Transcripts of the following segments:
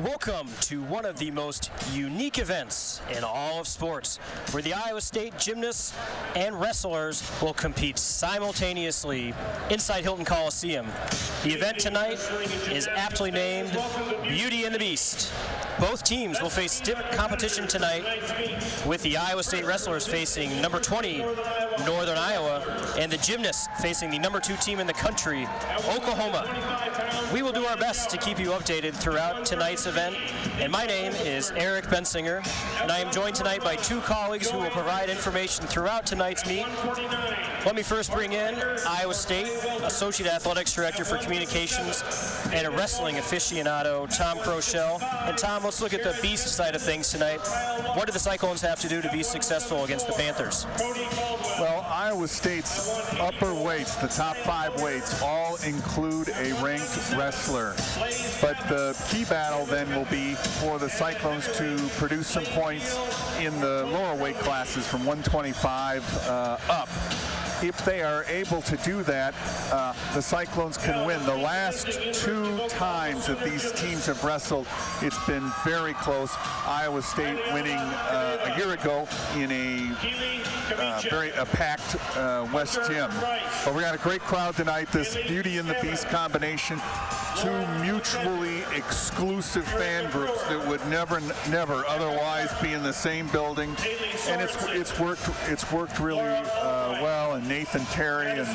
Welcome to one of the most unique events in all of sports, where the Iowa State gymnasts and wrestlers will compete simultaneously inside Hilton Coliseum. The event tonight is aptly named Beauty and the Beast. Both teams will face stiff competition tonight, with the Iowa State wrestlers facing number 20, Northern Iowa, and the gymnasts facing the number 2 team in the country, Oklahoma. We will do our best to keep you updated throughout tonight's event, and my name is Eric Bensinger, and I am joined tonight by 2 colleagues who will provide information throughout tonight's meet. Let me first bring in Iowa State Associate Athletics Director for Communications and a wrestling aficionado, Tom Crochelle. And Tom, let's look at the Beast side of things tonight. What do the Cyclones have to do to be successful against the Panthers? Well, Iowa State's upper weights, the top 5 weights, all include a ranked wrestler. But the key battle then will be for the Cyclones to produce some points in the lower weight classes from 125 up. If they are able to do that, the Cyclones can win. The last 2 times that these teams have wrestled, it's been very close. Iowa State winning a year ago in a packed West Gym. But we got a great crowd tonight. This Beauty and the Beast combination, 2 mutually exclusive fan groups that would never otherwise be in the same building, and it's worked really well. And Nathan Terry and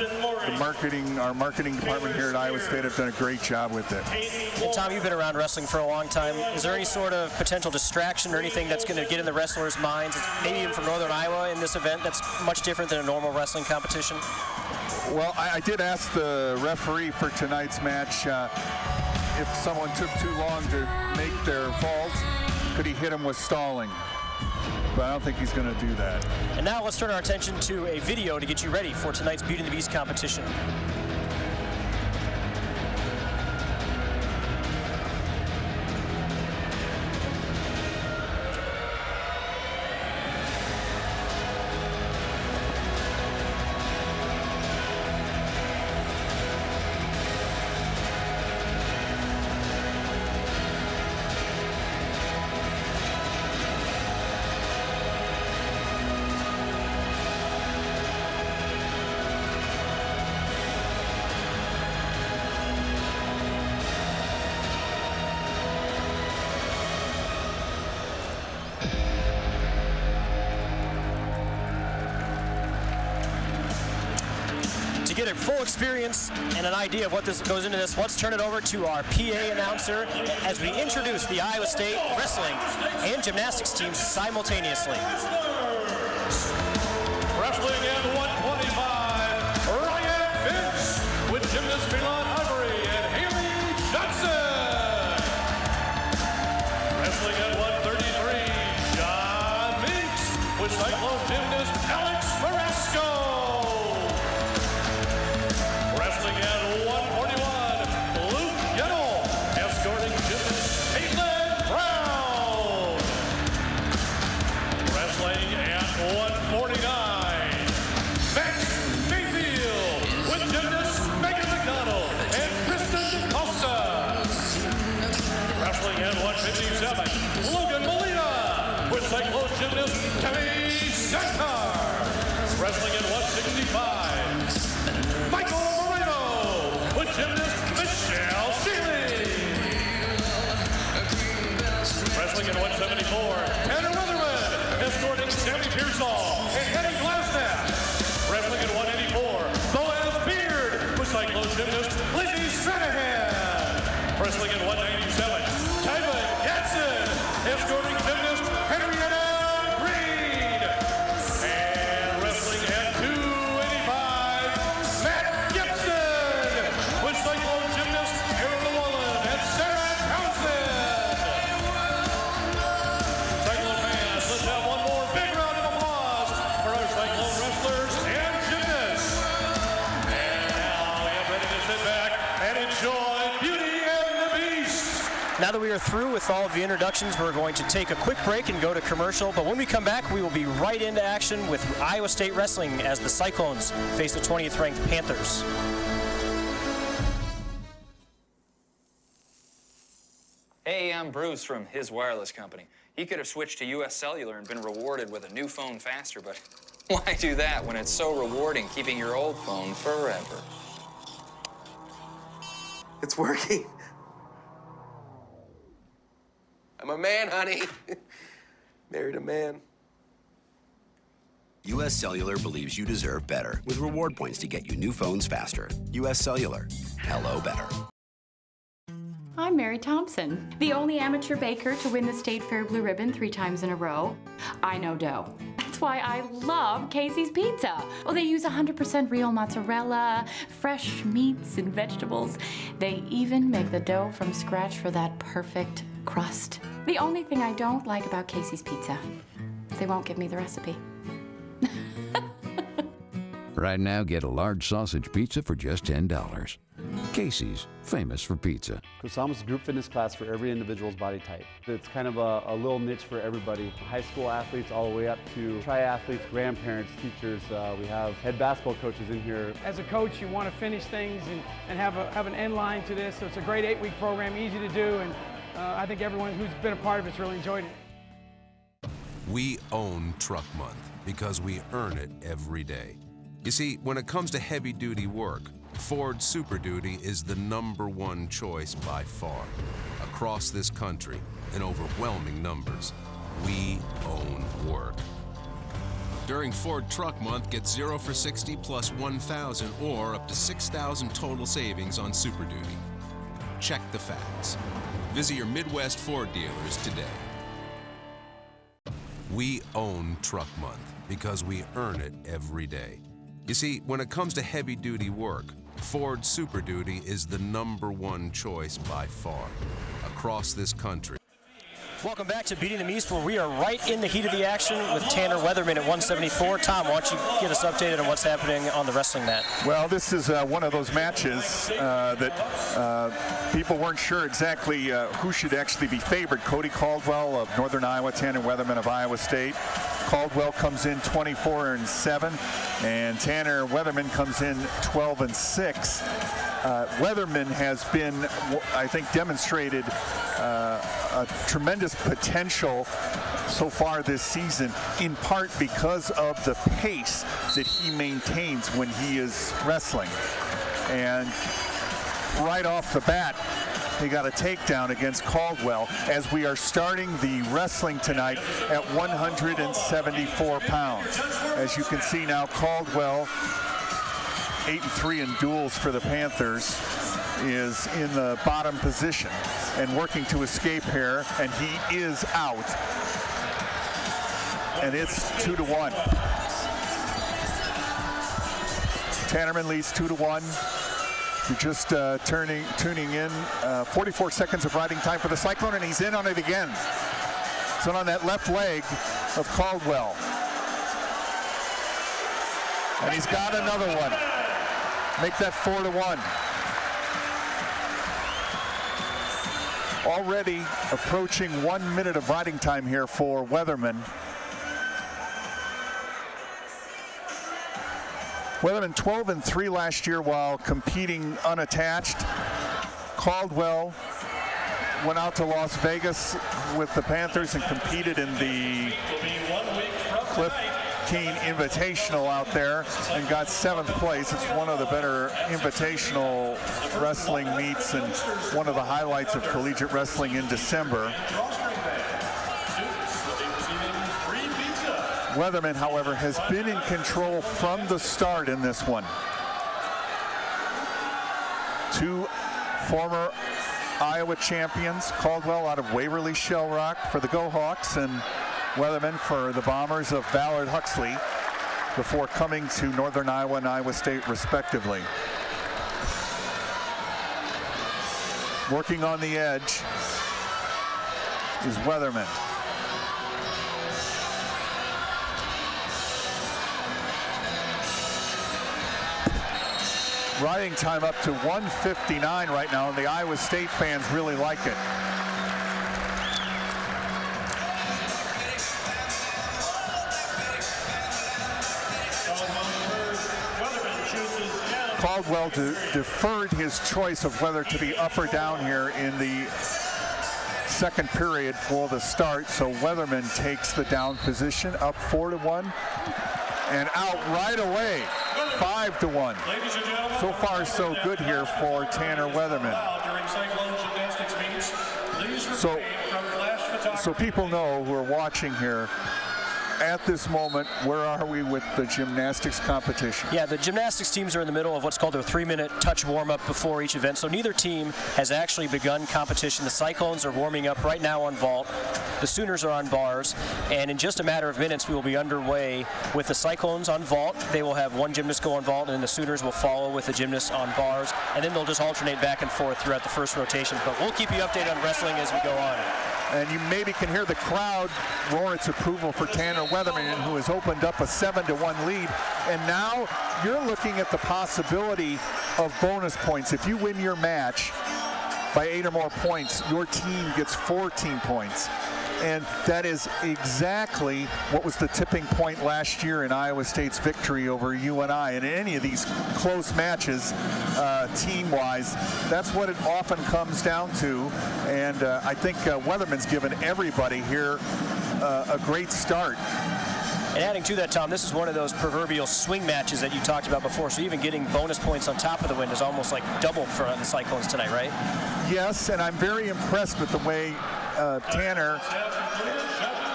our marketing department here at Iowa State have done a great job with it. And Tom, you've been around wrestling for a long time. Is there any sort of potential distraction or anything that's going to get in the wrestlers' minds, maybe even from Northern Iowa in this event, that's much different than a normal wrestling competition? Well, I did ask the referee for tonight's match if someone took too long to make their vault, could he hit him with stalling? But I don't think he's going to do that. And now let's turn our attention to a video to get you ready for tonight's Beauty and the Beast competition. To get a full experience and an idea of what this goes into this, let's turn it over to our PA announcer as we introduce the Iowa State wrestling and gymnastics teams simultaneously. Wrestling at 125, Ryan Finch with gymnast Milan Ivory and Haley Johnson. Wrestling at 133, John Meeks with Cyclone gymnast Alex Marasco. Wrestling at 141, Luke Yettle escorting gymnast Caitlin Brown. Wrestling at 149, Max Mayfield with gymnast Megan McDonald and Kristen Costa. Wrestling at 157, Logan Molina with Cyclone gymnast Kevin Shankar. Wrestling at 165, Michael Moreno with gymnast Michelle Seeley. Wrestling at 174, Tanner Weatherman escorting Sammy Pearsall and Henny Glasnap. Wrestling at 184, Boaz Beard with Cyclone gymnast Lizzie Stranahan. Wrestling at 197, Tyvin Gatson escorting gymnast Henrietta Reed. And wrestling at 285, Matt Gibson with Cyclone gymnast Aaron Llewellyn and Sarah Townsend. Cyclone fans, let's have one more big round of applause for our Cyclone wrestlers and gymnasts. And now we are ready to sit back and enjoy Beauty and the Beast. Now that we are through with all of the introductions, we're going to take a quick break and go to commercial. But when we come back, we will be right into action with Iowa State wrestling as the Cyclones face the 20th ranked Panthers. Hey, I'm Bruce from his wireless company. He could have switched to U.S. Cellular and been rewarded with a new phone faster, but why do that when it's so rewarding keeping your old phone forever? It's working. I'm a man, honey. Married a man. U.S. Cellular believes you deserve better with reward points to get you new phones faster. U.S. Cellular. Hello better. I'm Mary Thompson, the only amateur baker to win the State Fair Blue Ribbon 3 times in a row. I know dough. That's why I love Casey's Pizza. Oh, they use 100% real mozzarella, fresh meats and vegetables. They even make the dough from scratch for that perfect crust. The only thing I don't like about Casey's Pizza, they won't give me the recipe. Right now, get a large sausage pizza for just $10. Casey's, famous for pizza. Kusama's a group fitness class for every individual's body type. It's kind of a little niche for everybody. High school athletes all the way up to triathletes, grandparents, teachers. We have head basketball coaches in here. As a coach, you want to finish things and have an end line to this. So it's a great 8-week program, easy to do, and I think everyone who's been a part of it's really enjoyed it. We own Truck Month because we earn it every day. You see, when it comes to heavy-duty work, Ford Super Duty is the #1 choice by far. Across this country, in overwhelming numbers, we own work. During Ford Truck Month, get 0 for 60 plus 1,000 or up to 6,000 total savings on Super Duty. Check the facts. Visit your Midwest Ford dealers today. We own Truck Month because we earn it every day. You see, when it comes to heavy-duty work, Ford Super Duty is the #1 choice by far across this country. Welcome back to Beating the East, where we are right in the heat of the action with Tanner Weatherman at 174. Tom, why don't you get us updated on what's happening on the wrestling mat? Well, this is one of those matches that people weren't sure exactly who should actually be favored. Cody Caldwell of Northern Iowa, Tanner Weatherman of Iowa State. Caldwell comes in 24-7, and Tanner Weatherman comes in 12-6. Weatherman has been, I think, demonstrated a tremendous potential so far this season, in part because of the pace that he maintains when he is wrestling. And right off the bat, he got a takedown against Caldwell as we are starting the wrestling tonight at 174 pounds. As you can see now, Caldwell, 8-3 in duels for the Panthers, is in the bottom position and working to escape here, and he is out. And it's 2-1. Tannerman leads 2-1. You're just tuning in. 44 seconds of riding time for the Cyclone, and he's in on it again. So on that left leg of Caldwell. And he's got another one. Make that 4-1. Already approaching 1 minute of riding time here for Weatherman. Weatherman 12-3 last year while competing unattached. Caldwell went out to Las Vegas with the Panthers and competed in the Cliff Keen Invitational out there and got 7th place. It's one of the better invitational wrestling meets and one of the highlights of collegiate wrestling in December. Weatherman, however, has been in control from the start in this one. 2 former Iowa champions, Caldwell out of Waverly Shell Rock for the Go Hawks, and Weatherman for the Bombers of Ballard Huxley, before coming to Northern Iowa and Iowa State respectively. Working on the edge is Weatherman. Riding time up to 1:59 right now, and the Iowa State fans really like it. Caldwell deferred his choice of whether to be up or down here in the second period for the start. So Weatherman takes the down position, up 4-1, and out right away, 5-1. So far, so good here for Tanner Weatherman. So people know who are watching here, at this moment, where are we with the gymnastics competition? Yeah, the gymnastics teams are in the middle of what's called a 3-minute touch warm-up before each event, so neither team has actually begun competition. The Cyclones are warming up right now on vault. The Sooners are on bars, and in just a matter of minutes, we will be underway with the Cyclones on vault. They will have one gymnast go on vault, and the Sooners will follow with the gymnast on bars, and then they'll just alternate back and forth throughout the first rotation. But we'll keep you updated on wrestling as we go on. And you maybe can hear the crowd roar its approval for Tanner Weatherman, who has opened up a 7-1 lead. And now you're looking at the possibility of bonus points. If you win your match by 8 or more points, your team gets 14 points. And that is exactly what was the tipping point last year in Iowa State's victory over UNI. And in any of these close matches, team-wise, that's what it often comes down to. And I think Weatherman's given everybody here a great start. And adding to that, Tom, this is one of those proverbial swing matches that you talked about before, so even getting bonus points on top of the win is almost like double for the Cyclones tonight, right? Yes, and I'm very impressed with the way Tanner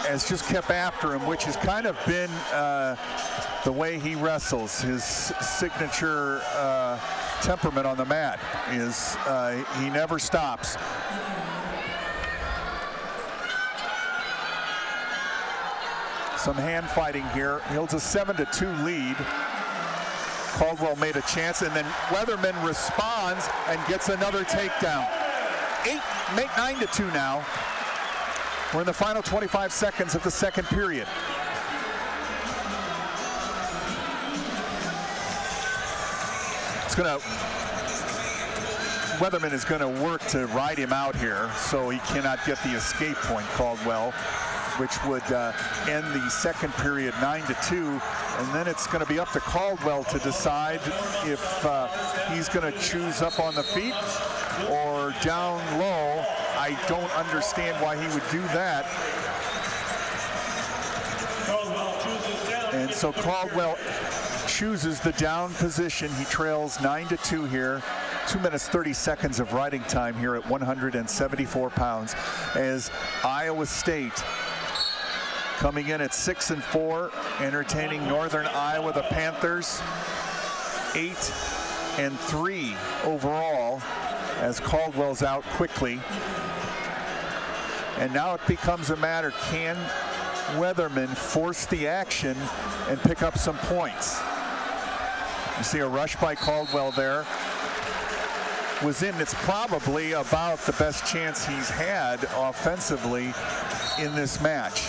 has just kept after him, which has kind of been the way he wrestles. His signature temperament on the mat is he never stops. Some hand fighting here. Holds a 7-2 lead. Caldwell made a chance, and then Weatherman responds and gets another takedown. 9-2 now. We're in the final 25 seconds of the second period. Weatherman is going to work to ride him out here, so he cannot get the escape point, Caldwell, which would end the second period 9-2. And then it's going to be up to Caldwell to decide if he's going to choose up on the feet or down low. I don't understand why he would do that. And so Caldwell chooses the down position. He trails 9-2 here. 2 minutes 30 seconds of riding time here at 174 pounds as Iowa State coming in at 6-4, entertaining Northern Iowa, the Panthers, 8-3 overall as Caldwell's out quickly. And now it becomes a matter, can Weatherman force the action and pick up some points? You see a rush by Caldwell there. Was in, it's probably about the best chance he's had offensively in this match.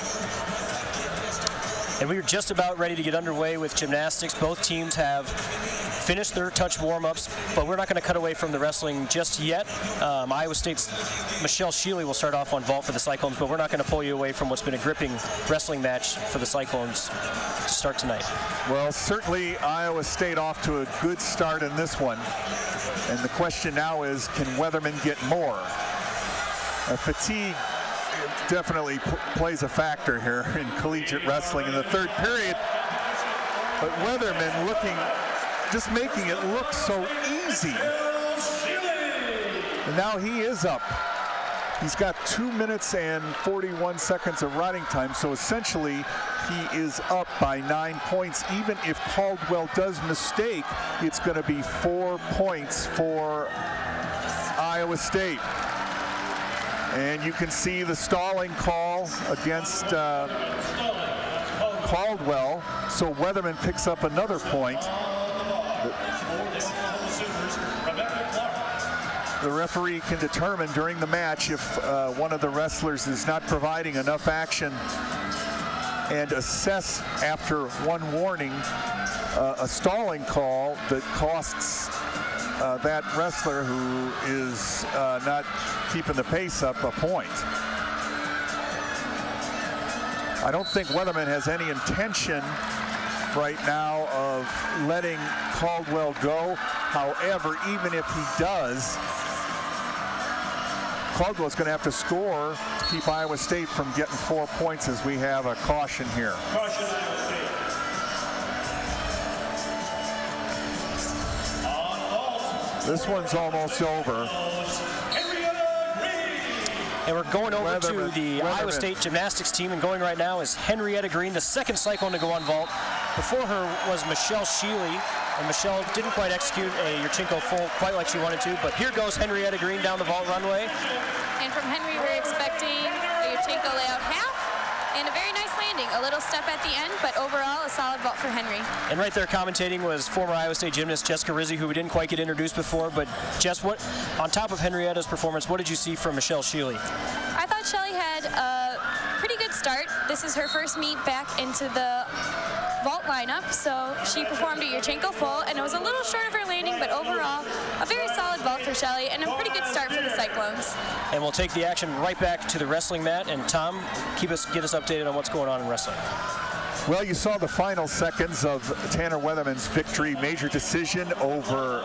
And we are just about ready to get underway with gymnastics. Both teams have finished their touch warm-ups, but we're not going to cut away from the wrestling just yet. Iowa State's Michelle Shealy will start off on vault for the Cyclones, but we're not going to pull you away from what's been a gripping wrestling match for the Cyclones to start tonight. Well, certainly Iowa State off to a good start in this one. And the question now is, can Weatherman get more? Fatigue definitely plays a factor here in collegiate wrestling in the third period. But Weatherman just making it look so easy. And now he is up. He's got 2 minutes and 41 seconds of riding time, so essentially he is up by 9 points. Even if Caldwell does mistake, it's going to be 4 points for Iowa State. And you can see the stalling call against Caldwell, so Weatherman picks up another point. The referee can determine during the match if one of the wrestlers is not providing enough action and assess after one warning a stalling call that costs that wrestler who is not keeping the pace up a point. I don't think Weatherman has any intention right now of letting Caldwell go. However, even if he does, Caldwell's going to have to score to keep Iowa State from getting 4 points as we have a caution here. Caution, Iowa State. This one's almost over. And we're going over to the Iowa State gymnastics team, and going right now is Henrietta Green, the second cyclone to go on vault. Before her was Michelle Sheely, and Michelle didn't quite execute a Yurchenko full quite like she wanted to, but here goes Henrietta Green down the vault runway. And from Henry, we're expecting a Yurchenko layout half and a very nice landing. A little step at the end, but overall a solid vault for Henry. And right there commentating was former Iowa State gymnast Jessica Rizzi, who we didn't quite get introduced before. But Jess, what, on top of Henrietta's performance, what did you see from Michelle Sheely? I thought Shelly had a pretty good start. This is her first meet back into the vault lineup, so she performed a Yurchenko full, and it was a little short of her landing, but overall a very solid vault for Shelly and a pretty good start for the Cyclones. And we'll take the action right back to the wrestling mat, and Tom, get us updated on what's going on in wrestling. Well, you saw the final seconds of Tanner Weatherman's victory, major decision over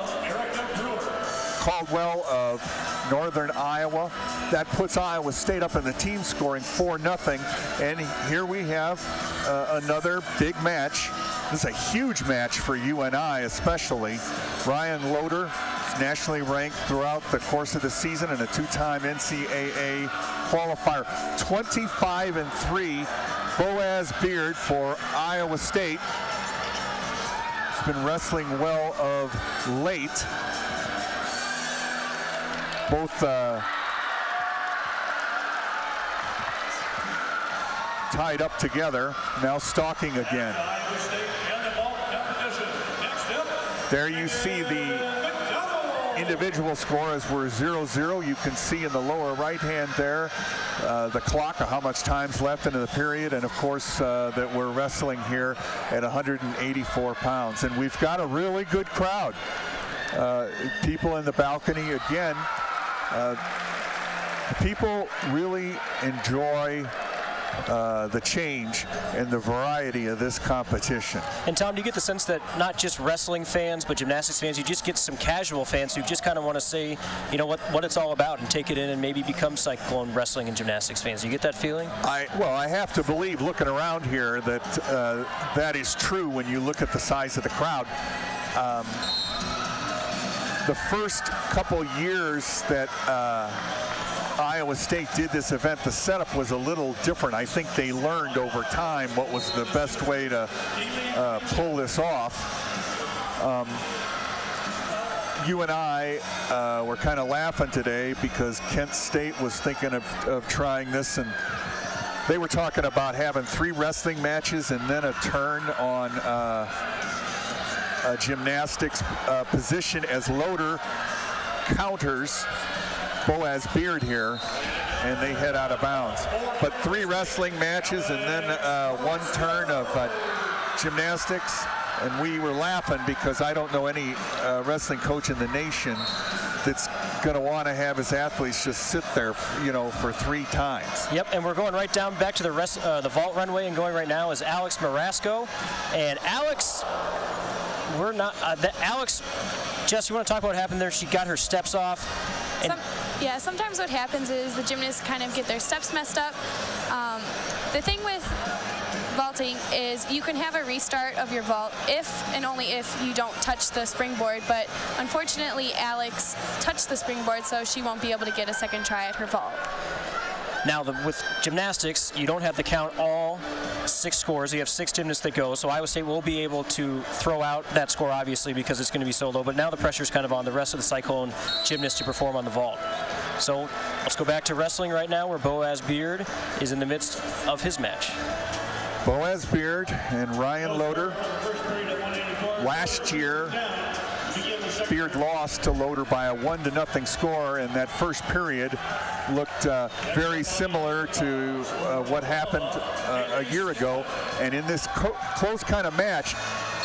Caldwell of Northern Iowa. That puts Iowa State up in the team scoring 4-0. And here we have another big match. This is a huge match for UNI especially. Ryan Loader is nationally ranked throughout the course of the season and a two-time NCAA qualifier. 25-3. Boaz Beard for Iowa State. He's been wrestling well of late. Both tied up together, now stalking again. There you see the individual scores were 0-0. You can see in the lower right hand there the clock of how much time's left into the period, and of course that we're wrestling here at 184 pounds. And we've got a really good crowd. People in the balcony again. People really enjoy the change and the variety of this competition. And Tom, do you get the sense that not just wrestling fans, but gymnastics fans, you just get some casual fans who just kind of want to say, you know, what it's all about and take it in and maybe become Cyclone wrestling and gymnastics fans? Do you get that feeling? Well, I have to believe, looking around here, that that is true when you look at the size of the crowd. The first couple years that Iowa State did this event, the setup was a little different. I think they learned over time what was the best way to pull this off. You and I were kind of laughing today because Kent State was thinking of trying this, and they were talking about having 3 wrestling matches and then a turn on gymnastics position as Loader counters Boaz Beard here, and they head out of bounds. But 3 wrestling matches and then 1 turn of gymnastics, and we were laughing because I don't know any wrestling coach in the nation that's going to want to have his athletes just sit there, you know, for 3 times. Yep, and we're going right down back to the vault runway, and going right now is Alex Marasco. And Alex, Alex, Jess, you want to talk about what happened there? She got her steps off. Yeah, sometimes what happens is the gymnasts kind of get their steps messed up. The thing with vaulting is you can have a restart of your vault if and only if you don't touch the springboard, but unfortunately Alex touched the springboard, so she won't be able to get a second try at her vault. Now, with gymnastics, you don't have to count all 6 scores. You have 6 gymnasts that go, so Iowa State will be able to throw out that score, obviously, because it's going to be so low. But now the pressure's kind of on the rest of the Cyclone gymnasts to perform on the vault. So let's go back to wrestling right now, where Boaz Beard is in the midst of his match. Boaz Beard and Ryan Loader. Last year, Beard lost to Loader by a 1-0 score, and that first period looked very similar to what happened a year ago. And in this close kind of match,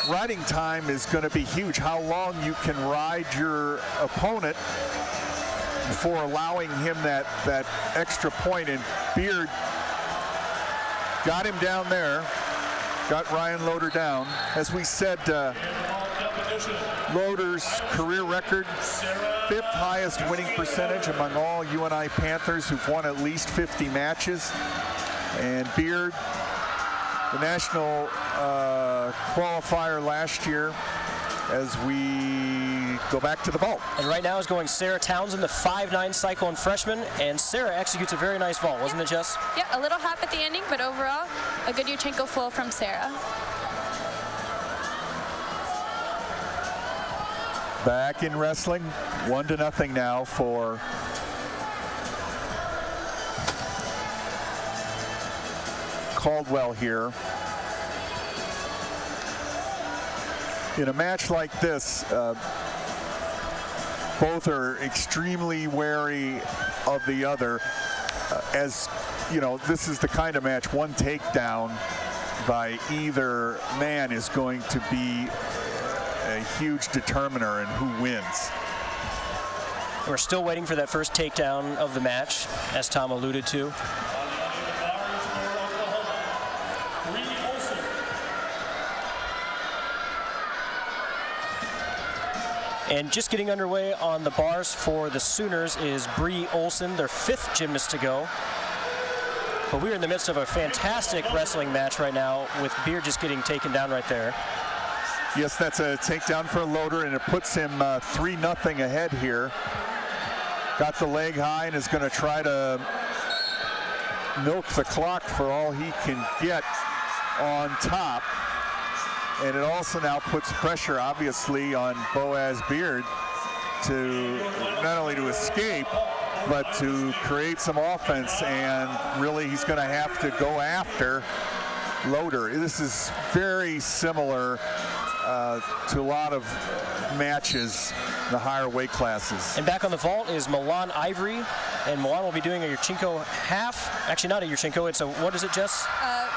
riding time is going to be huge. How long you can ride your opponent before allowing him that extra point. And Beard got him down there, got Ryan Loader down. As we said, Loader's career record, 5th highest winning percentage among all UNI Panthers who've won at least 50 matches. And Beard, the national qualifier last year, as we go back to the vault. And right now is going Sarah Townsend, the 5'9" Cyclone freshman, and Sarah executes a very nice vault, wasn't it, Jess? Yeah, a little hop at the ending, but overall, a good Yurchenko full from Sarah. Back in wrestling, 1-0 now for Caldwell here. In a match like this, both are extremely wary of the other. As you know, this is the kind of match, one takedown by either man is going to be a huge determiner in who wins. We're still waiting for that first takedown of the match, as Tom alluded to. And just getting underway on the bars for the Sooners is Bree Olson, their 5th gymnast to go. But we're in the midst of a fantastic wrestling match right now, with Beard just getting taken down right there. Yes, that's a takedown for Loader, and it puts him 3-0 ahead here. Got the leg high and is going to try to milk the clock for all he can get on top. And it also now puts pressure, obviously, on Boaz Beard to not only to escape, but to create some offense. And really, he's going to have to go after Loader. This is very similar to a lot of matches in the higher weight classes. And back on the vault is Milan Ivory, and Milan will be doing a Yurchenko half. Actually, not a Yurchenko, it's a, what is it, Jess?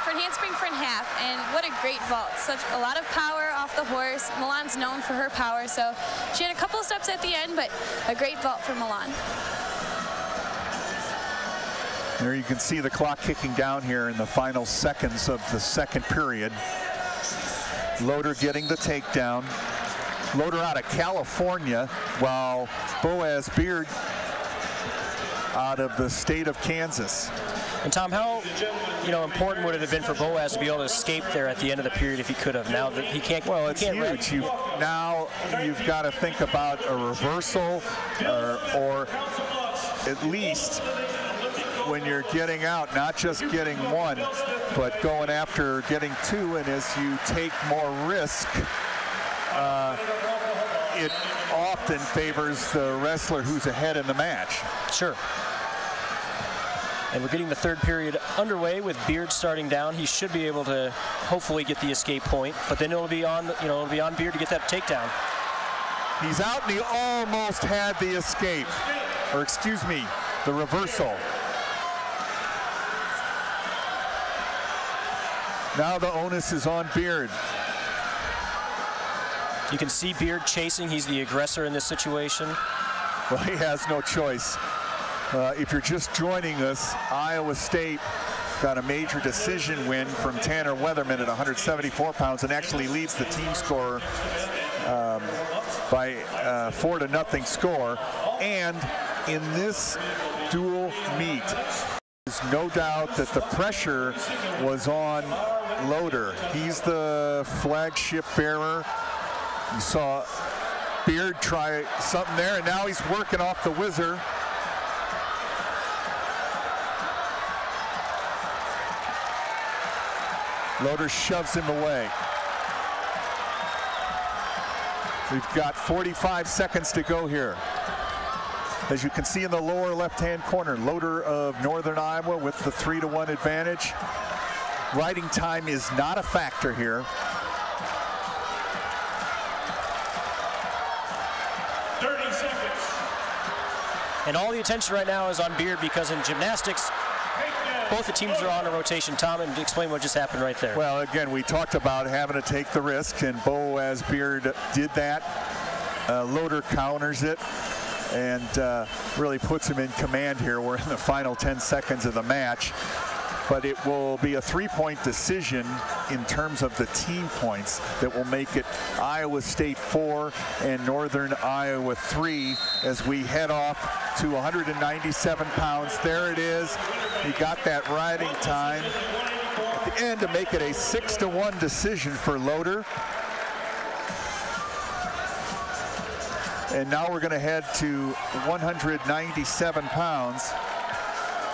Front handspring, front half, and what a great vault. Such a lot of power off the horse. Milan's known for her power, so she had a couple of steps at the end, but a great vault for Milan. There you can see the clock kicking down here in the final seconds of the second period. Loader getting the takedown. Loader out of California, while Boaz Beard out of the state of Kansas. And Tom, how important would it have been for Boaz to be able to escape there at the end of the period if he could have? Now that he can't. Well, it's he can't huge. Now you've got to think about a reversal, or at least when you're getting out, not just getting one, but going after getting two. And as you take more risk, it often favors the wrestler who's ahead in the match. Sure. And we're getting the third period underway with Beard starting down. He should be able to hopefully get the escape point, but then it'll be on, it'll be on Beard to get that takedown. He's out and he almost had the escape, or excuse me, the reversal. Now the onus is on Beard. You can see Beard chasing. He's the aggressor in this situation. Well, he has no choice. If you're just joining us, Iowa State got a major decision win from Tanner Weatherman at 174 pounds and actually leads the team score by 4-0 score. And in this dual meet, there's no doubt that the pressure was on Loader. He's the flagship bearer. You saw Beard try something there, and now he's working off the whizzer. Loader shoves him away. We've got 45 seconds to go here. As you can see in the lower left-hand corner, Loader of Northern Iowa with the 3-1 advantage. Riding time is not a factor here. And all the attention right now is on Beard because in gymnastics, both the teams are on a rotation. Tom, and explain what just happened right there. Well, again, we talked about having to take the risk, and Boaz Beard did that. Loader counters it and really puts him in command here. We're in the final 10 seconds of the match. but it will be a 3-point decision in terms of the team points that will make it Iowa State 4 and Northern Iowa 3 as we head off to 197 pounds. There it is. He got that riding time at the end to make it a 6-1 decision for Loader. And now we're going to head to 197 pounds.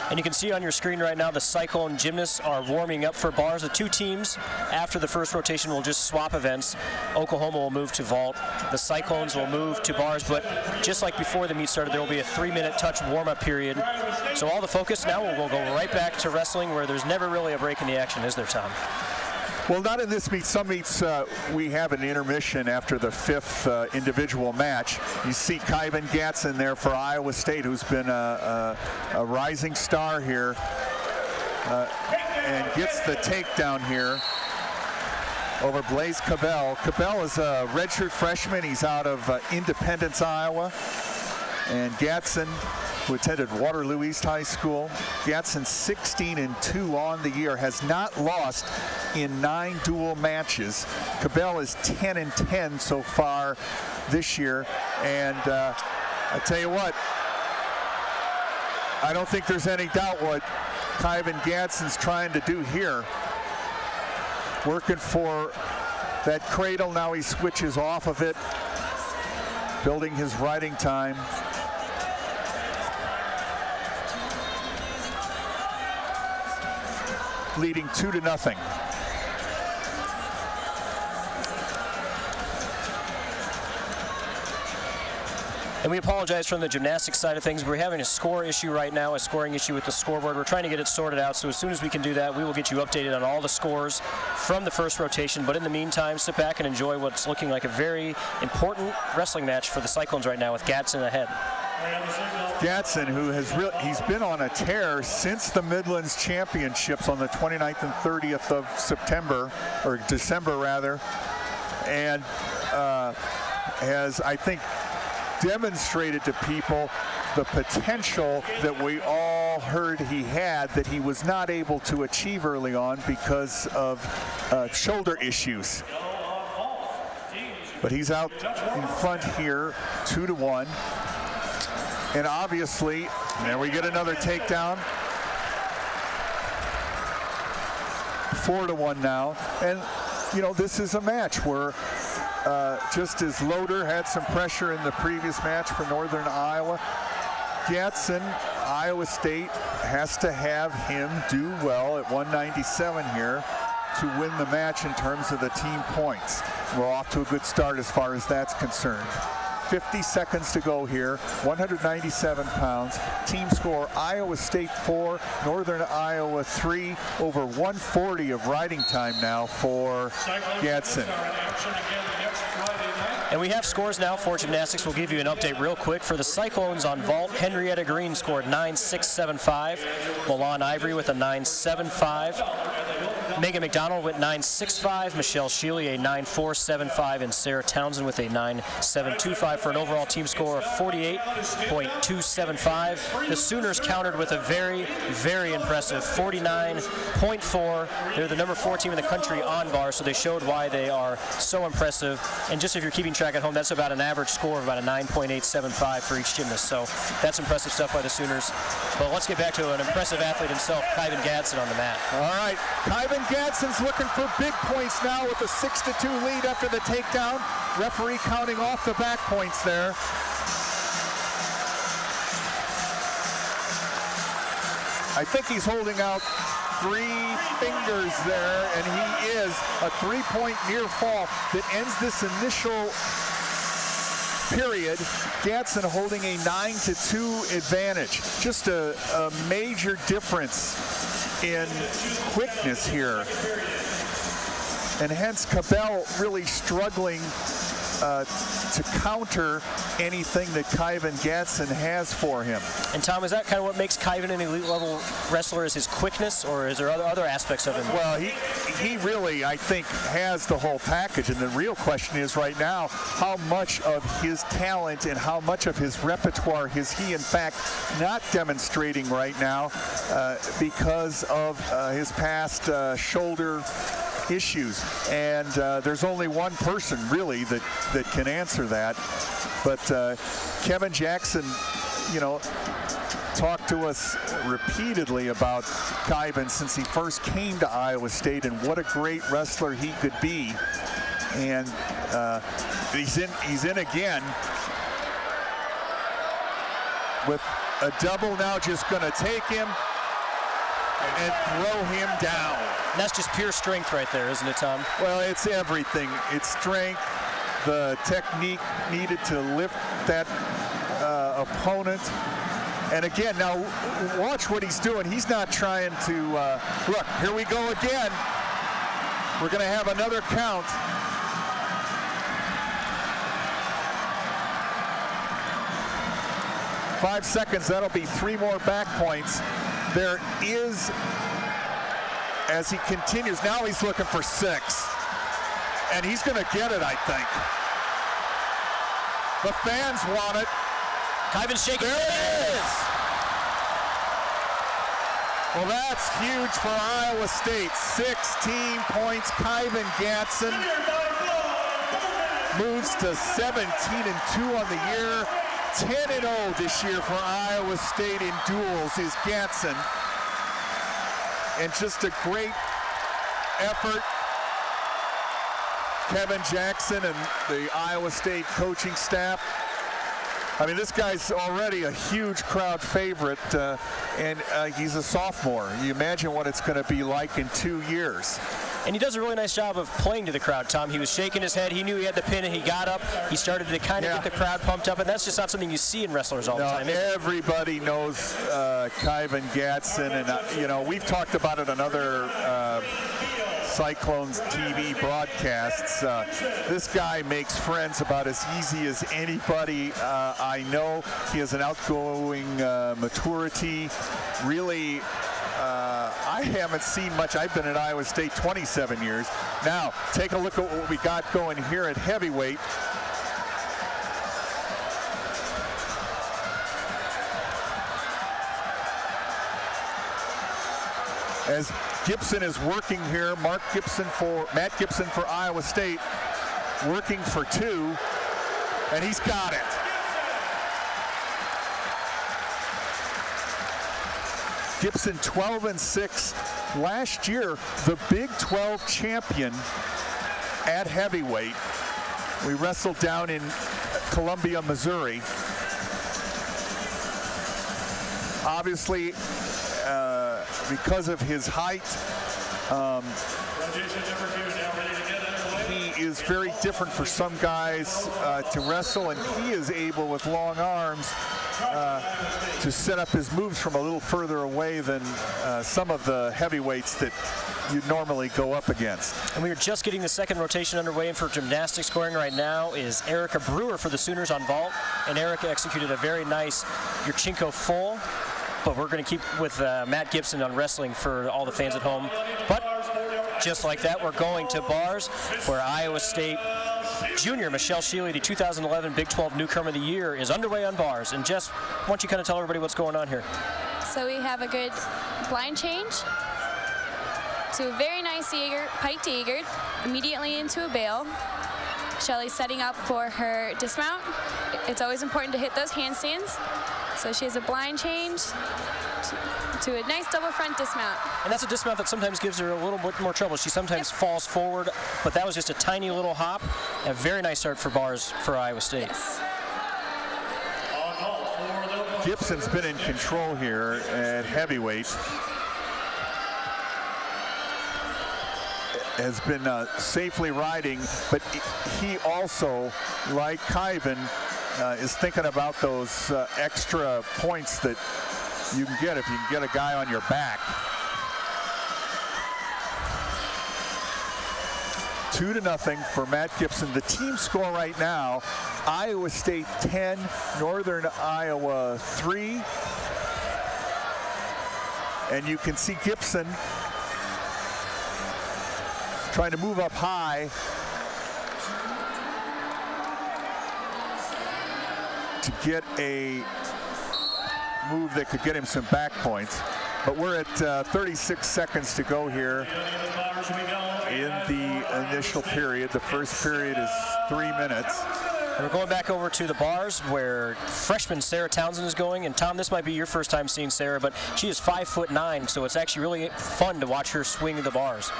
And you can see on your screen right now the Cyclone gymnasts are warming up for bars. The two teams after the first rotation will just swap events. Oklahoma will move to vault. The Cyclones will move to bars, but just like before the meet started, there will be a 3-minute touch warm-up period. So all the focus now will go right back to wrestling, where there's never really a break in the action, is there, Tom? Well, not in this meet. Some meets we have an intermission after the 5th individual match. You see Kyvan Gatson there for Iowa State, who's been a rising star here, and gets the takedown here over Blaise Cabell. Cabell is a redshirt freshman. He's out of Independence, Iowa. And Gatson, who attended Waterloo East High School. Gatson 16-2 on the year, has not lost in 9 dual matches. Cabell is 10-10 so far this year. And I tell you what, I don't think there's any doubt what Kyvan Gatson's trying to do here. Working for that cradle. Now he switches off of it, building his riding time. Leading 2-0. And we apologize from the gymnastics side of things. We're having a score issue right now, a scoring issue with the scoreboard. We're trying to get it sorted out, so as soon as we can do that, we will get you updated on all the scores from the first rotation. But in the meantime, sit back and enjoy what's looking like a very important wrestling match for the Cyclones right now with Gatson ahead. Gatson, who has he's been on a tear since the Midlands Championships on the 29th and 30th of September, or December rather, and has, I think, demonstrated to people the potential that we all heard he had, that he was not able to achieve early on because of shoulder issues. But he's out in front here, 2-1. And obviously, there we get another takedown. 4-1 now. And, you know, this is a match where just as Loader had some pressure in the previous match for Northern Iowa, Gatson, Iowa State has to have him do well at 197 here to win the match in terms of the team points. We're off to a good start as far as that's concerned. 50 seconds to go here, 197 pounds. Team score, Iowa State 4, Northern Iowa 3, over 140 of riding time now for Gatson. And we have scores now for gymnastics. We'll give you an update real quick. For the Cyclones on vault, Henrietta Green scored 9.675. Milan Ivory with a 9.75. Megan McDonald went 9.65. Michelle Shealy a 9.475. And Sarah Townsend with a 9.725 for an overall team score of 48.275. The Sooners countered with a very, very impressive 49.4. They're the number 4 team in the country on bar, so they showed why they are so impressive. And just if you're keeping track at home, that's about an average score of about a 9.875 for each gymnast. So that's impressive stuff by the Sooners. But let's get back to an impressive athlete himself, Kyvan Gatson, on the mat. All right, Kyvan Gadson's looking for big points now with a 6-2 lead after the takedown. Referee counting off the back points there. I think he's holding out 3 fingers there, and he is a 3-point near fall that ends this initial period. Gatson holding a 9-2 advantage. Just a major difference in quickness here. And hence Cabell really struggling to counter anything that Kyvan Gatson has for him. And Tom, is that kind of what makes Kyvan an elite level wrestler, is his quickness, or is there other aspects of him? Well, he really, I think, has the whole package, and the real question is right now, how much of his talent and how much of his repertoire is he in fact not demonstrating right now because of his past shoulder issues. And there's only one person really that can answer that. But Kevin Jackson, you know, talked to us repeatedly about Kyvan since he first came to Iowa State and what a great wrestler he could be. And he's in again with a double now, just going to take him and throw him down. And that's just pure strength right there, isn't it, Tom? Well, it's everything. It's strength, the technique needed to lift that opponent. And again, now watch what he's doing. He's not trying to, look, here we go again. We're going to have another count. Five seconds, that'll be 3 more back points. There is, as he continues, now he's looking for 6. And he's going to get it, I think. The fans want it. Kyvan's shaking. There it is. Well, that's huge for Iowa State. 16 points. Kyvan Gatson moves to 17-2 on the year. 10-0 this year for Iowa State in duels is Gatson. And just a great effort. Kevin Jackson and the Iowa State coaching staff. I mean, this guy's already a huge crowd favorite, and he's a sophomore. You imagine what it's going to be like in 2 years. And he does a really nice job of playing to the crowd, Tom. He was shaking his head. He knew he had the pin, and he got up. He started to kind of get the crowd pumped up, and that's just not something you see in wrestlers all the time. Everybody knows Kyvan Gatson, and you know, we've talked about it on other Cyclones TV broadcasts. This guy makes friends about as easy as anybody I know. He has an outgoing maturity. Really, I haven't seen much. I've been at Iowa State 27 years. Now, take a look at what we got going here at heavyweight. As Gibson is working here, Matt Gibson for Iowa State, working for 2, and he's got it. Gibson 12-6. Last year, the Big 12 champion at heavyweight. We wrestled down in Columbia, Missouri. Obviously, because of his height, he is very different for some guys to wrestle, and he is able with long arms to set up his moves from a little further away than some of the heavyweights that you'd normally go up against. And we are just getting the second rotation underway, and for gymnastics scoring right now is Erica Brewer for the Sooners on vault, and Erica executed a very nice Yurchenko full. But we're going to keep with Matt Gibson on wrestling for all the fans at home. But just like that, we're going to bars where Iowa State junior Michelle Shealy, the 2011 Big 12 Newcomer of the Year, is underway on bars. And Jess, why don't you kind of tell everybody what's going on here? So we have a good blind change to a very nice pike to Eager, immediately into a bail. Shelly's setting up for her dismount. It's always important to hit those handstands. So she has a blind change to a nice double front dismount. And that's a dismount that sometimes gives her a little bit more trouble. She sometimes falls forward, but that was just a tiny little hop. A very nice start for bars for Iowa State. Yes. Gibson's been in control here at heavyweight. Has been safely riding, but he also, like Kyvan, is thinking about those extra points that you can get if you can get a guy on your back. 2-0 for Matt Gibson. The team score right now, Iowa State 10, Northern Iowa 3. And you can see Gibson trying to move up high to get a move that could get him some back points. But we're at 36 seconds to go here in the initial period. The first period is 3 minutes. And we're going back over to the bars where freshman Sarah Townsend is going. And Tom, this might be your first time seeing Sarah, but she is 5'9", so it's actually really fun to watch her swing the bars.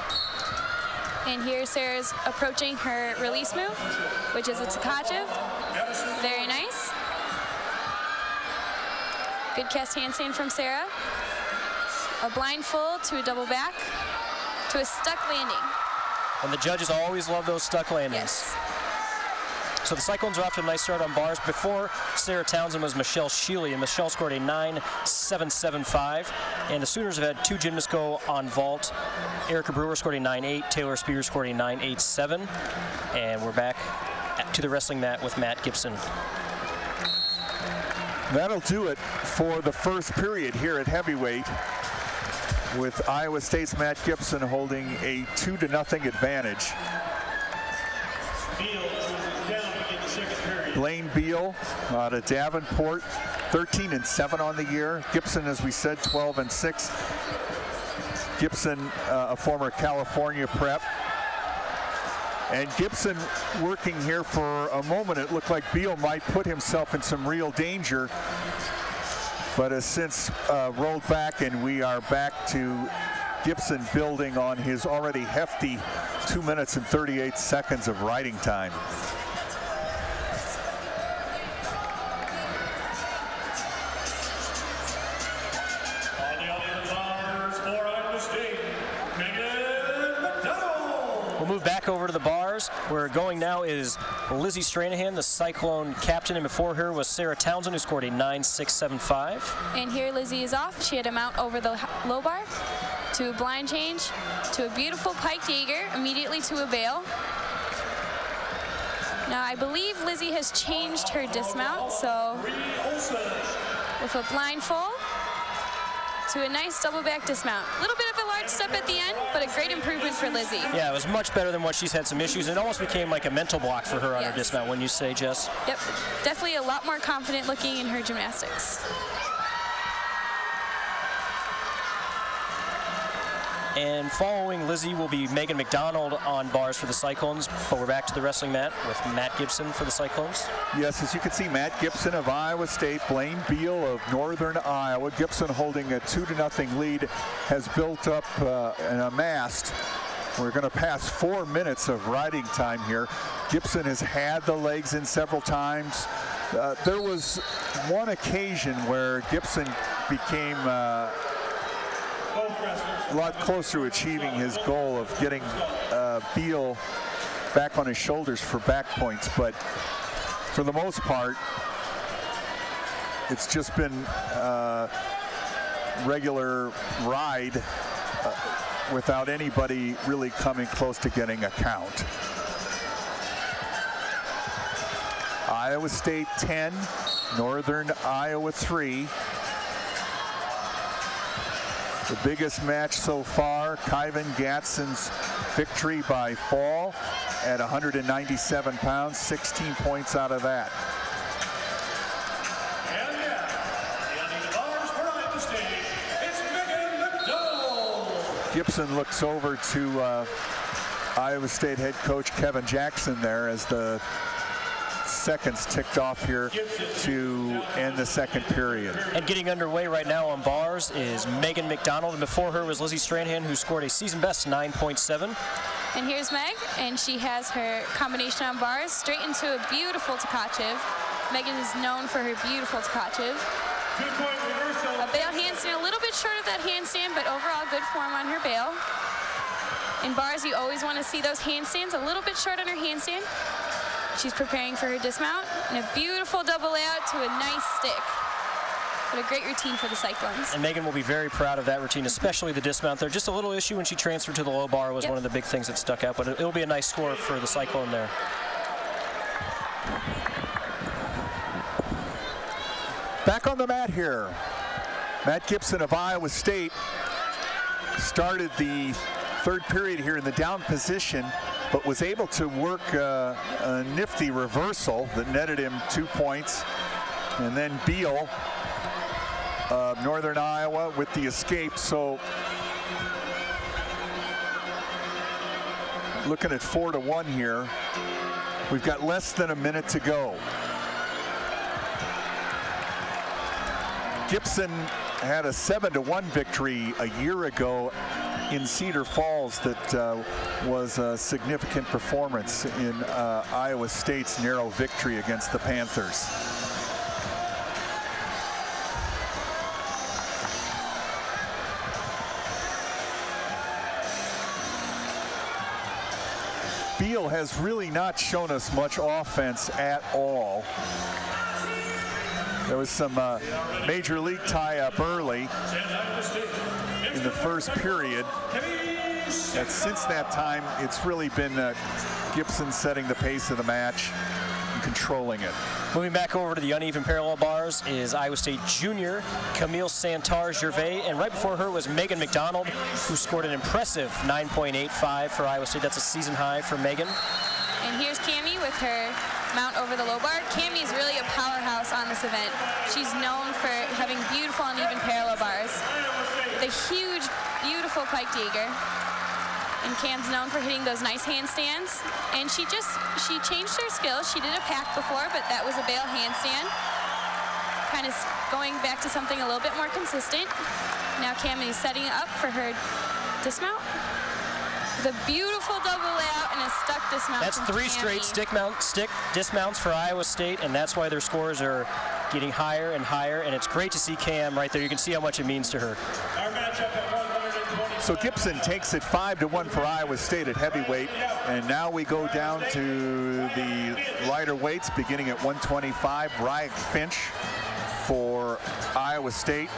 And here Sarah's approaching her release move, which is a Tkachev. Very nice. Good cast handstand from Sarah. A blindfold to a double back to a stuck landing. And the judges always love those stuck landings. Yes. So the Cyclones are off to a nice start on bars. Before Sarah Townsend was Michelle Sheely, and Michelle scored a 9.775. And the Sooners have had 2 gymnasts go on vault. Erica Brewer scored a 9.8. Taylor Spears scored a 9.87. And we're back to the wrestling mat with Matt Gibson. That'll do it for the first period here at heavyweight, with Iowa State's Matt Gibson holding a 2-0 advantage. Blaine Beal out of Davenport, 13-7 on the year. Gibson, as we said, 12-6. Gibson, a former California prep. And Gibson working here for a moment. It looked like Beal might put himself in some real danger, but has since rolled back, and we are back to Gibson building on his already hefty 2 minutes and 38 seconds of riding time. We'll move back over to the bars. Where going now is Lizzie Stranahan, the Cyclone captain, and before her was Sarah Townsend, who scored a 9.675. And here Lizzie is off. She had a mount over the low bar to a blind change to a beautiful piked Jaeger, immediately to a bail. Now I believe Lizzie has changed her dismount, so with a blindfold to a nice double back dismount. A little bit of a large step at the end, but a great improvement for Lizzie. Yeah, it was much better than what she's had some issues. It almost became like a mental block for her on her dismount, wouldn't you say, Jess? Yep, definitely a lot more confident looking in her gymnastics. And following Lizzie will be Megan McDonald on bars for the Cyclones, but we're back to the wrestling mat with Matt Gibson for the Cyclones. Yes, as you can see, Matt Gibson of Iowa State, Blaine Beal of Northern Iowa. Gibson holding a 2-0 lead, has built up and amassed. We're going to pass 4 minutes of riding time here. Gibson has had the legs in several times. There was one occasion where Gibson became a lot closer to achieving his goal of getting Beal back on his shoulders for back points, but for the most part, it's just been regular ride without anybody really coming close to getting a count. Iowa State 10, Northern Iowa 3. The biggest match so far, Kyvan Gadsden's victory by fall at 197 pounds, 16 points out of that. And now, the bars for Iowa State, it's Megan McDonald. Gibson looks over to Iowa State head coach Kevin Jackson there as the seconds ticked off here to end the second period. And getting underway right now on bars is Megan McDonald, and before her was Lizzie Stranahan, who scored a season best 9.7. And here's Meg, and she has her combination on bars straight into a beautiful Tkachev. Megan is known for her beautiful Tkachev. A bail handstand, a little bit short of that handstand, but overall good form on her bail. In bars, you always want to see those handstands, a little bit short on her handstand. She's preparing for her dismount, and a beautiful double layout to a nice stick. But a great routine for the Cyclones. And Megan will be very proud of that routine, especially the dismount there. Just a little issue when she transferred to the low bar was one of the big things that stuck out, but it'll be a nice score for the Cyclone there. Back on the mat here, Matt Gibson of Iowa State started the third period here in the down position, but was able to work a nifty reversal that netted him 2 points. And then Beal of Northern Iowa with the escape. So looking at 4-1 here. We've got less than a minute to go. Gibson had a 7-1 victory a year ago in Cedar Falls that was a significant performance in Iowa State's narrow victory against the Panthers. Beal has really not shown us much offense at all. There was some major league tie-up early in the first period. And since that time, it's really been Gibson setting the pace of the match and controlling it. Moving back over to the uneven parallel bars is Iowa State junior Camille Santar-Gervais, and right before her was Megan McDonald, who scored an impressive 9.85 for Iowa State. That's a season high for Megan. And here's Cami with her mount over the low bar. Cami is really a powerhouse on this event. She's known for having beautiful uneven parallel bars, the huge, beautiful piked Jaeger. And Cam's known for hitting those nice handstands. And she changed her skills. She did a pack before, but that was a bail handstand. Kind of going back to something a little bit more consistent. Now Cami's setting up for her dismount. The beautiful double layout and a stuck dismount. That's three straight stick dismounts for Iowa State, and that's why their scores are getting higher and higher, and it's great to see Cam right there. You can see how much it means to her. So Gibson takes it 5-1 for Iowa State at heavyweight, and now we go down to the lighter weights, beginning at 125. Ryak Finch for Iowa State.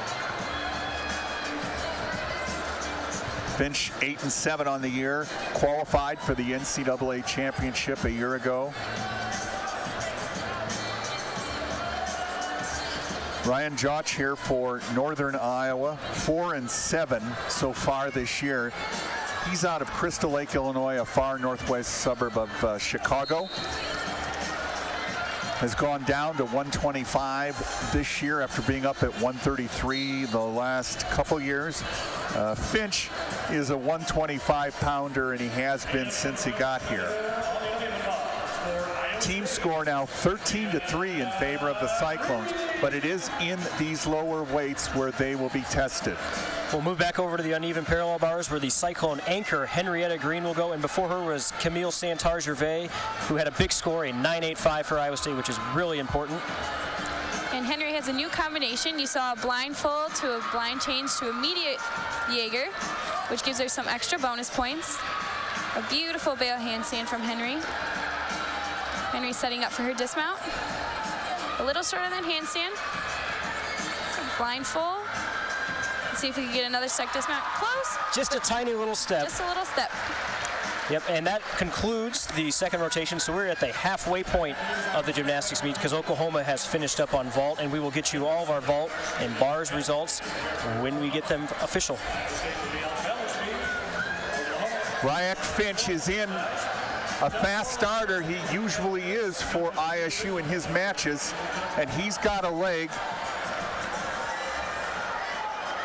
Finch 8-7 on the year, qualified for the NCAA championship a year ago. Ryan Jotch here for Northern Iowa, 4-7 so far this year. He's out of Crystal Lake, Illinois, a far northwest suburb of Chicago. Has gone down to 125 this year after being up at 133 the last couple years. Finch is a 125-pounder, and he has been since he got here. Team score now 13-3 in favor of the Cyclones, but it is in these lower weights where they will be tested. We'll move back over to the uneven parallel bars where the Cyclone anchor Henrietta Green will go, and before her was Camille Santar-Gervais, who had a big score, a 9.85 for Iowa State, which is really important. And Henry has a new combination. You saw a blindfold to a blind change to immediate Jaeger, which gives her some extra bonus points. A beautiful bail handstand from Henry. Henry setting up for her dismount. A little shorter than handstand. Blindfold. Let's see if we can get another stuck dismount. Close. Just a tiny little step. Just a little step. Yep, and that concludes the second rotation. So we're at the halfway point of the gymnastics meet because Oklahoma has finished up on vault, and we will get you all of our vault and bars results when we get them official. Ryak Finch is in. A fast starter he usually is for ISU in his matches, and he's got a leg.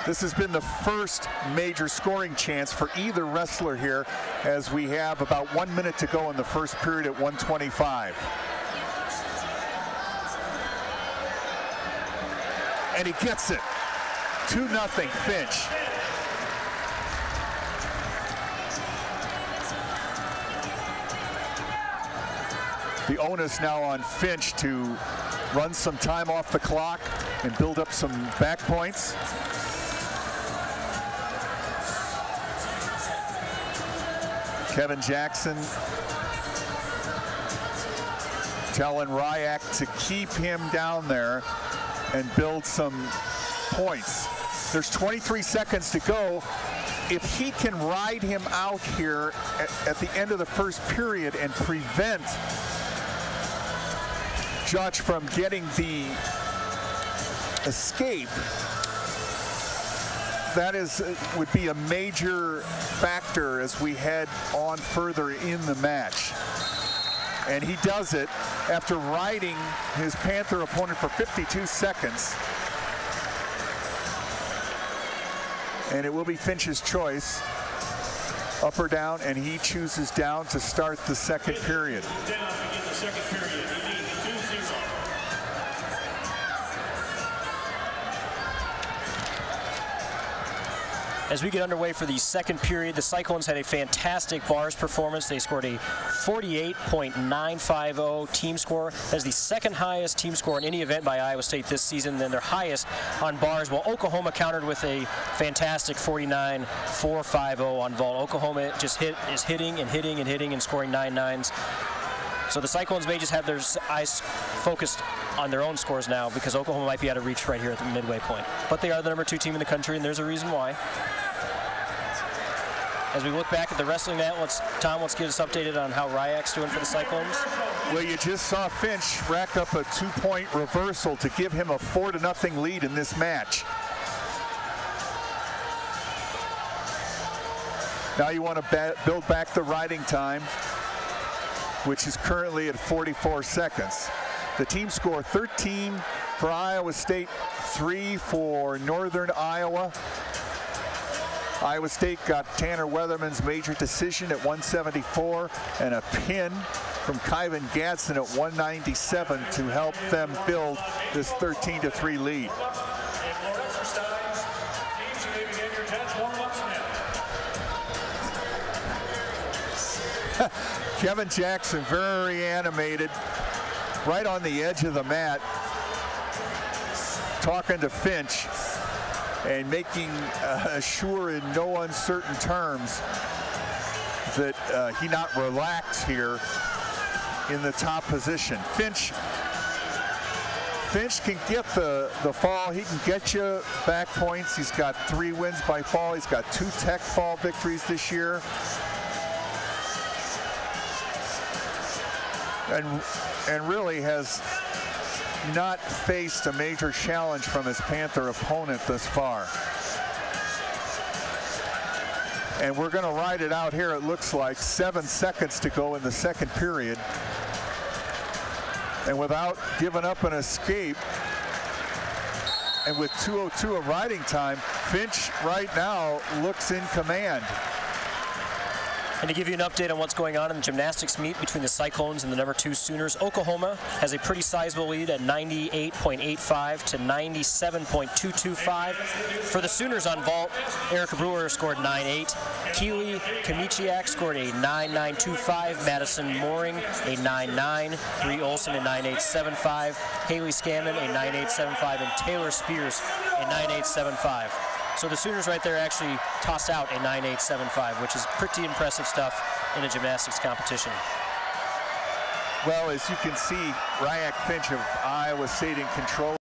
This has been the first major scoring chance for either wrestler here, as we have about 1 minute to go in the first period at 125. And he gets it. 2-0 Finch. The onus now on Finch to run some time off the clock and build up some back points. Kevin Jackson telling Ryak to keep him down there and build some points. There's 23 seconds to go. If he can ride him out here at the end of the first period and prevent Judge from getting the escape, that would be a major factor as we head on further in the match. And he does it after riding his Panther opponent for 52 seconds. And it will be Finch's choice, up or down, and he chooses down to start the second period. As we get underway for the second period, the Cyclones had a fantastic bars performance. They scored a 48.950 team score. That is the second highest team score in any event by Iowa State this season, then their highest on bars, while Oklahoma countered with a fantastic 49.450 on vault. Oklahoma just is hitting and scoring 9-9s. So the Cyclones may just have their eyes focused on their own scores now, because Oklahoma might be out of reach right here at the midway point. But they are the #2 team in the country, and there's a reason why. As we look back at the wrestling mat, Tom, let's get us updated on how Ryak's doing for the Cyclones. Well, you just saw Finch rack up a 2-point reversal to give him a 4-0 lead in this match. Now you want to build back the riding time, which is currently at 44 seconds. The team score 13 for Iowa State, 3 for Northern Iowa. Iowa State got Tanner Weatherman's major decision at 174 and a pin from Kyvan Gadsden at 197 to help them build this 13-3 lead. Kevin Jackson, very animated, right on the edge of the mat, talking to Finch and making sure in no uncertain terms that he not relax here in the top position. Finch can get the fall. He can get you back points. He's got 3 wins by fall. He's got 2 tech fall victories this year. And really has not faced a major challenge from his Panther opponent thus far. And we're going to ride it out here, it looks like. 7 seconds to go in the second period. And without giving up an escape, and with 2:02 of riding time, Finch right now looks in command. And to give you an update on what's going on in the gymnastics meet between the Cyclones and the #2 Sooners, Oklahoma has a pretty sizable lead at 98.85 to 97.225. For the Sooners on vault, Erica Brewer scored 9.8. Keely Kamichiak scored a 9.925. Madison Mooring a 9.9. Bree Olson a 9.875. Haley Scammon a 9.875. And Taylor Spears a 9.875. So the Sooners right there actually tossed out a 9.875, which is pretty impressive stuff in a gymnastics competition. Well, as you can see, Ryak Finch of Iowa State in control.